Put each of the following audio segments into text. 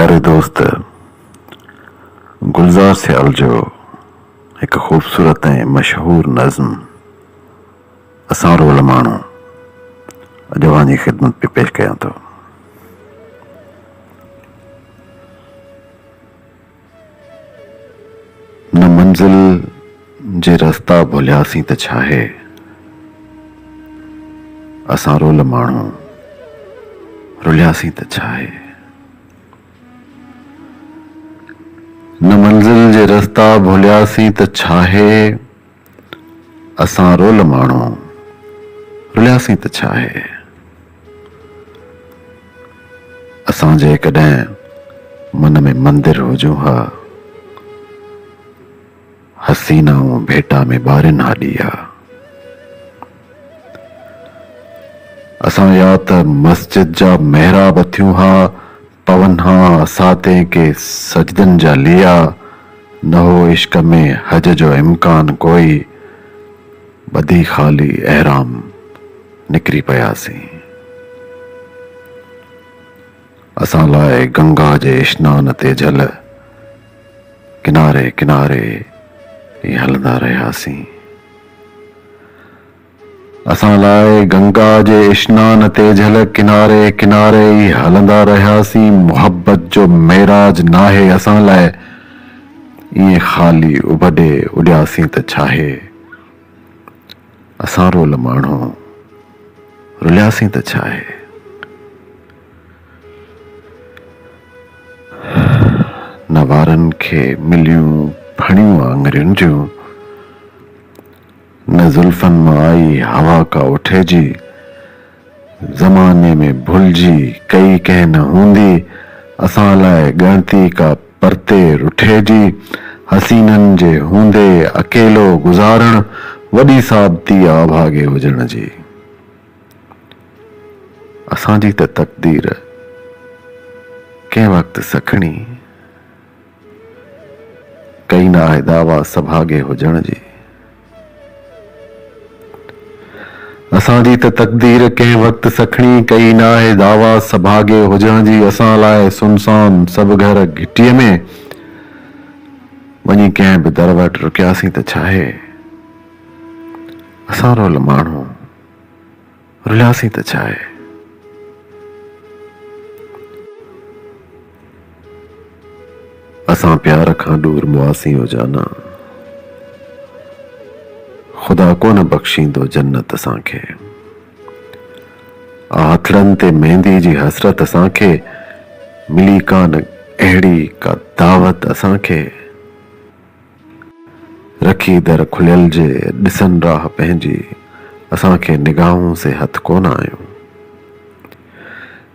प्यारे दोस्त, गुलजार सियाल जो एक खूबसूरत ऐं मशहूर नज़्म असां रोल माण्हू अॼु अव्हांजी ख़िदमत में पेश कयां थो। न मंज़िल जे रस्ता भुलियासीं त छा आहे, असां रोल माण्हू रुलियासीं त छा आहे। न मंज़िल जे रस्ता भुलियासीं त छा आहे, असां रोल माण्हू रुलियासीं त छा आहे। असां जेकॾहिं मन में मंदिर हुजूं हा, हसीनाऊं भेटा में ॿारिन हा ॾिया। असां या त मस्जिद जा महराब थियूं हा, पवन हा साते के सजदन जा लिया। न हो इश्क में हज जो इम्कान कोई, बदी खाली एहराम निकिरी पियासीं। असां लाइ गंगा जे इश्नान ते झल किनारे किनारे ई हलंदा रहियासीं। असां लाइ गंगा जे इश्नान ते झल किनारे किनारे ई हलंदा रहियासीं। मोहब्बत जो मेराज नाहे असां लाइ, ईअं ख़ाली उभॾे उॾियासीं त छा आहे। असां रोल माण्हू रुलियासीं त छा आहे। न वारनि खे मिलियूं फणियूं आङुरियुनि जूं, न ज़ुल्फनि मां आई हवा का उठे जी। ज़माने में भुलिजी कई कंहिं न हूंदी, असां लाइ ॻणती का परते रुठे जी। हसीननि जे हूंदे अकेलो गुज़ारण, वॾी साबिती अभागे हुजण जी। असांजी त तक़दीर कंहिं वक़्तु सखणी, कई न आहे दावा सभागे हुजण जी। असांजी त तक़दीर कंहिं वक़्तु सखणी, कई न आहे दावा सभागे हुजण जी। असां लाइ सुनसान सभु घर घिटीअ में, वञी कंहिं बि दर वटि रुकियासीं त छा आहे। असां रोल माण्हू रुलियासीं त छा आहे। असां प्यार खां दूर मुआसी हुजाना, ख़ुदा कोन बख़्शींदो जन्नत असांखे। हथड़नि ते मेहंदी जी हसरत असांखे, मिली कान अहिड़ी का दावत असांखे। रखी दर खुलियल जे ॾिसनि राह पंहिंजी, असांखे निगाहूं से हथ कोन आयूं।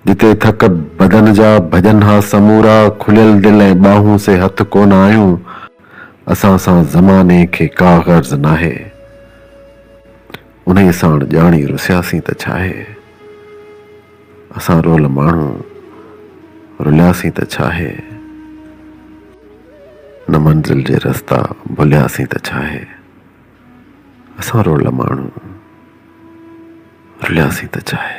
जिते थक बदन जा भजन हा समूरा, खुलियल दिल ऐं ॿाहूं से हथ कोन आयूं। असां सां ज़माने खे का गर्ज़ नाहे, उन साण ॼाणी रुसियासीं त छा आहे। असां रोल माण्हू रुलियासीं त छा आहे। न मंज़िल जे रस्ता भुलियासीं त छा आहे, असां रोल माण्हू रुलियासीं त छा आहे।